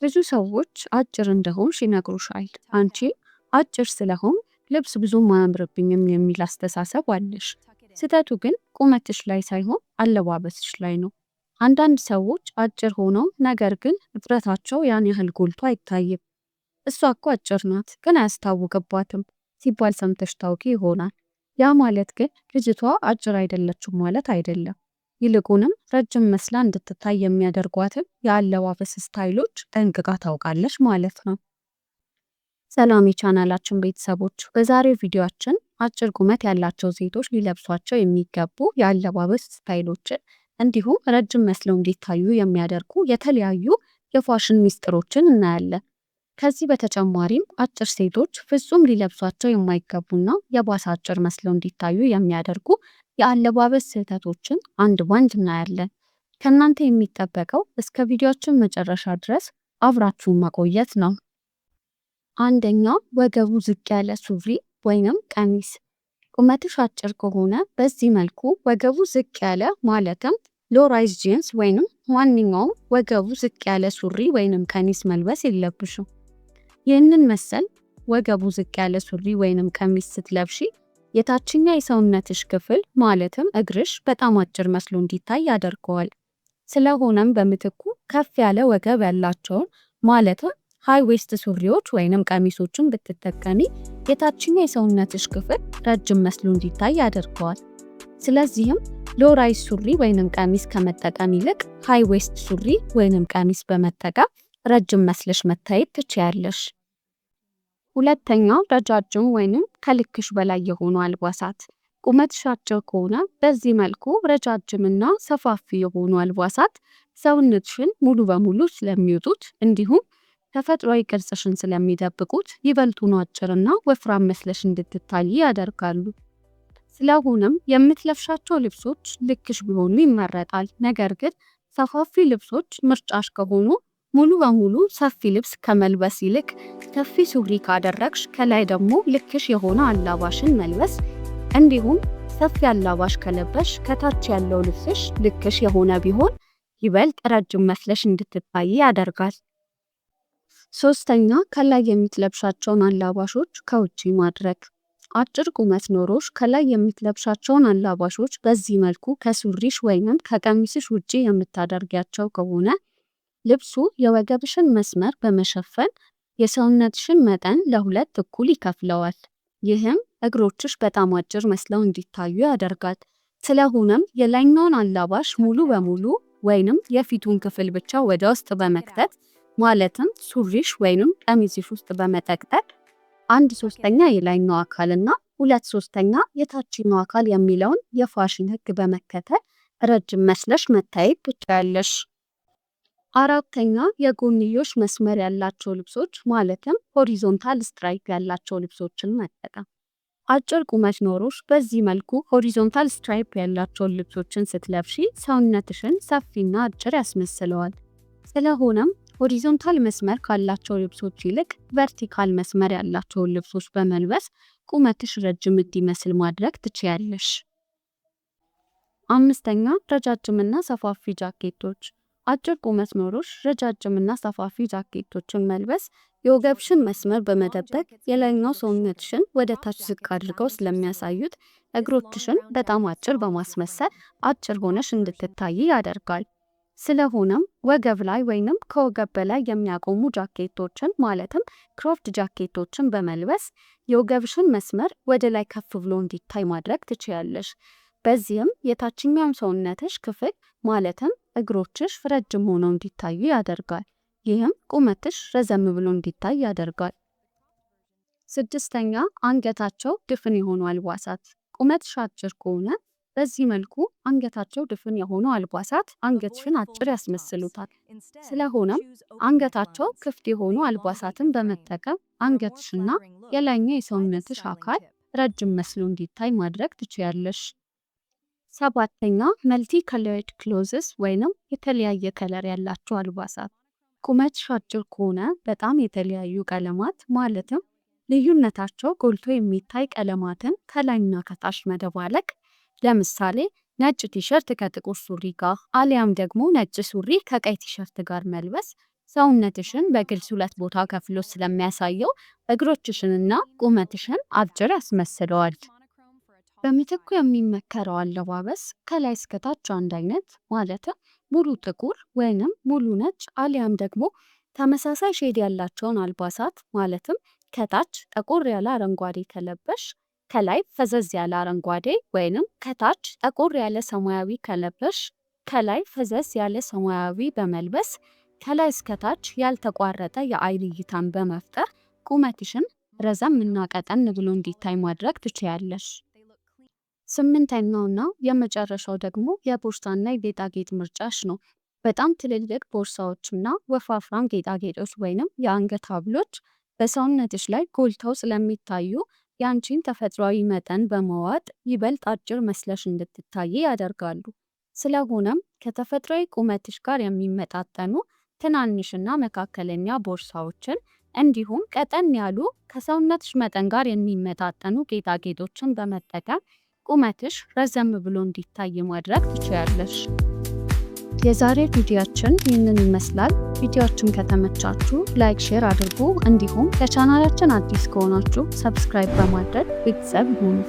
ብዙ ሰዎች አጭር እንደሆንሽ ይነግሩሻል። አንቺ አጭር ስለሆንሽ ልብስ ብዙም አያምርብኝም የሚል አስተሳሰብ አለሽ። ስህተቱ ግን ቁመትሽ ላይ ሳይሆን አለባበስሽ ላይ ነው። አንዳንድ ሰዎች አጭር ሆነው ነገር ግን ውፍረታቸው ያን ያህል ጎልቶ አይታይም። እሷ እኮ አጭር ናት ግን አያስታውቅባትም ሲባል ሰምተሽ ታውቂ ይሆናል። ያ ማለት ግን ልጅቷ አጭር አይደለችም ማለት አይደለም። ይልቁንም ረጅም መስላ እንድትታይ የሚያደርጓትን የአለባበስ ስታይሎች ጠንቅቃ ታውቃለች ማለት ነው። ሰላም የቻናላችን ቤተሰቦች፣ በዛሬው ቪዲዮአችን አጭር ቁመት ያላቸው ሴቶች ሊለብሷቸው የሚገቡ የአለባበስ ስታይሎችን እንዲሁም ረጅም መስለው እንዲታዩ የሚያደርጉ የተለያዩ የፋሽን ሚስጥሮችን እናያለን። ከዚህ በተጨማሪም አጭር ሴቶች ፍጹም ሊለብሷቸው የማይገቡና የባሰ አጭር መስለው እንዲታዩ የሚያደርጉ የአለባበስ ስህተቶችን አንድ ባንድ እናያለን። ከእናንተ የሚጠበቀው እስከ ቪዲዮአችን መጨረሻ ድረስ አብራችሁን መቆየት ነው። አንደኛ፣ ወገቡ ዝቅ ያለ ሱሪ ወይንም ቀሚስ። ቁመትሽ አጭር ከሆነ በዚህ መልኩ ወገቡ ዝቅ ያለ ማለትም ሎራይዝ ጂንስ ወይንም ማንኛውም ወገቡ ዝቅ ያለ ሱሪ ወይንም ቀሚስ መልበስ የለብሽም። ይህንን መሰል ወገቡ ዝቅ ያለ ሱሪ ወይንም ቀሚስ ስትለብሺ የታችኛ የሰውነትሽ ክፍል ማለትም እግርሽ በጣም አጭር መስሎ እንዲታይ ያደርገዋል። ስለሆነም በምትኩ ከፍ ያለ ወገብ ያላቸውን ማለትም ሃይ ዌስት ሱሪዎች ወይንም ቀሚሶችን ብትጠቀሚ የታችኛ የሰውነትሽ ክፍል ረጅም መስሎ እንዲታይ ያደርገዋል። ስለዚህም ሎራይዝ ሱሪ ወይንም ቀሚስ ከመጠቀም ይልቅ ሃይ ዌስት ሱሪ ወይንም ቀሚስ በመጠቀም ረጅም መስለሽ መታየት ትችያለሽ። ሁለተኛ፣ ረጃጅም ወይንም ከልክሽ በላይ የሆኑ አልባሳት። ቁመትሽ አጭር ከሆነ በዚህ መልኩ ረጃጅምና ሰፋፊ የሆኑ አልባሳት ሰውነትሽን ሙሉ በሙሉ ስለሚወጡት እንዲሁም ተፈጥሯዊ ቅርጽሽን ስለሚደብቁት ይበልጡኑ አጭርና ወፍራም መስለሽ እንድትታይ ያደርጋሉ። ስለሆነም የምትለብሻቸው ልብሶች ልክሽ ቢሆኑ ይመረጣል። ነገር ግን ሰፋፊ ልብሶች ምርጫሽ ከሆኑ ሙሉ በሙሉ ሰፊ ልብስ ከመልበስ ይልቅ ሰፊ ሱሪ ካደረግሽ ከላይ ደግሞ ልክሽ የሆነ አላባሽን መልበስ እንዲሁም ሰፊ አላባሽ ከለበሽ ከታች ያለው ልብስሽ ልክሽ የሆነ ቢሆን ይበልጥ ረጅም መስለሽ እንድትታይ ያደርጋል። ሶስተኛ፣ ከላይ የምትለብሻቸውን አላባሾች ከውጪ ማድረግ። አጭር ቁመት ኖሮሽ ከላይ የምትለብሻቸውን አላባሾች በዚህ መልኩ ከሱሪሽ ወይንም ከቀሚስሽ ውጪ የምታደርጊያቸው ከሆነ ልብሱ የወገብሽን መስመር በመሸፈን የሰውነትሽን መጠን ለሁለት እኩል ይከፍለዋል። ይህም እግሮችሽ በጣም አጭር መስለው እንዲታዩ ያደርጋል። ስለሆነም የላይኛውን አላባሽ ሙሉ በሙሉ ወይንም የፊቱን ክፍል ብቻ ወደ ውስጥ በመክተት ማለትም ሱሪሽ ወይንም ቀሚስሽ ውስጥ በመጠቅጠቅ 1/3 የላይኛው አካልና 2/3 የታችኛው አካል የሚለውን የፋሽን ህግ በመከተል ረጅም መስለሽ መታየት ትችያለሽ። አራተኛ፣ የጎንዮሽ መስመር ያላቸው ልብሶች ማለትም ሆሪዞንታል ስትራይፕ ያላቸው ልብሶችን መጠቀም። አጭር ቁመት ኖሮሽ በዚህ መልኩ ሆሪዞንታል ስትራይፕ ያላቸውን ልብሶችን ስትለብሺ ሰውነትሽን ሰፊና አጭር ያስመስለዋል። ስለሆነም ሆሪዞንታል መስመር ካላቸው ልብሶች ይልቅ ቨርቲካል መስመር ያላቸውን ልብሶች በመልበስ ቁመትሽ ረጅም እንዲመስል ማድረግ ትችያለሽ። አምስተኛ፣ ረጃጅምና ሰፋፊ ጃኬቶች። አጭር ቁመት ኖሮሽ ረጃጅምና ሰፋፊ ጃኬቶችን መልበስ የወገብሽን መስመር በመደበቅ የላይኛው ሰውነትሽን ወደ ታች ዝቅ አድርገው ስለሚያሳዩት እግሮችሽን በጣም አጭር በማስመሰል አጭር ሆነሽ እንድትታይ ያደርጋል። ስለሆነም ወገብ ላይ ወይንም ከወገብ በላይ የሚያቆሙ ጃኬቶችን ማለትም ክሮፕድ ጃኬቶችን በመልበስ የወገብሽን መስመር ወደ ላይ ከፍ ብሎ እንዲታይ ማድረግ ትችያለሽ። በዚህም የታችኛው ሰውነትሽ ክፍል ማለትም እግሮችሽ ረጅም ሆነው እንዲታዩ ያደርጋል። ይህም ቁመትሽ ረዘም ብሎ እንዲታይ ያደርጋል። ስድስተኛ፣ አንገታቸው ድፍን የሆኑ አልባሳት። ቁመትሽ አጭር ከሆነ በዚህ መልኩ አንገታቸው ድፍን የሆኑ አልባሳት አንገትሽን አጭር ያስመስሉታል። ስለሆነም አንገታቸው ክፍት የሆኑ አልባሳትን በመጠቀም አንገትሽና የላይኛው የሰውነትሽ አካል ረጅም መስሎ እንዲታይ ማድረግ ትችያለሽ። ሰባተኛ፣ መልቲ ከለርድ ክሎዝስ ወይንም የተለያየ ከለር ያላቸው አልባሳት። ቁመትሽ አጭር ከሆነ በጣም የተለያዩ ቀለማት ማለትም ልዩነታቸው ጎልቶ የሚታይ ቀለማትን ከላይና ከታች መደባለቅ፣ ለምሳሌ ነጭ ቲሸርት ከጥቁር ሱሪ ጋር አሊያም ደግሞ ነጭ ሱሪ ከቀይ ቲሸርት ጋር መልበስ ሰውነትሽን በግልጽ ሁለት ቦታ ከፍሎ ስለሚያሳየው እግሮችሽንና ቁመትሽን አጭር ያስመስለዋል። በምትኩ የሚመከረው አለባበስ ከላይ እስከታች አንድ አይነት ማለትም ሙሉ ጥቁር ወይንም ሙሉ ነጭ አሊያም ደግሞ ተመሳሳይ ሼድ ያላቸውን አልባሳት ማለትም ከታች ጠቆር ያለ አረንጓዴ ከለበሽ ከላይ ፈዘዝ ያለ አረንጓዴ ወይንም ከታች ጠቆር ያለ ሰማያዊ ከለበሽ ከላይ ፈዘዝ ያለ ሰማያዊ በመልበስ ከላይ እስከታች ያልተቋረጠ የአይን እይታን በመፍጠር ቁመትሽን ረዘም እና ቀጠን ብሎ እንዲታይ ማድረግ ትችያለሽ። ስምንተኛውና የመጨረሻው ደግሞ የቦርሳና የጌጣጌጥ ምርጫሽ ነው። በጣም ትልልቅ ቦርሳዎችና ወፋፍራም ጌጣጌጦች ወይንም የአንገት ሐብሎች በሰውነትሽ ላይ ጎልተው ስለሚታዩ የአንቺን ተፈጥሯዊ መጠን በመዋጥ ይበልጥ አጭር መስለሽ እንድትታይ ያደርጋሉ። ስለሆነም ከተፈጥሯዊ ቁመትሽ ጋር የሚመጣጠኑ ትናንሽና መካከለኛ ቦርሳዎችን እንዲሁም ቀጠን ያሉ ከሰውነትሽ መጠን ጋር የሚመጣጠኑ ጌጣጌጦችን በመጠቀም ቁመትሽ ረዘም ብሎ እንዲታይ ማድረግ ትችያለሽ። የዛሬ ቪዲዮአችን ይህንን ይመስላል። ቪዲዮአችን ከተመቻችሁ ላይክ፣ ሼር አድርጉ። እንዲሁም ለቻናላችን አዲስ ከሆናችሁ ሰብስክራይብ በማድረግ ቤተሰብ ይሁኑ።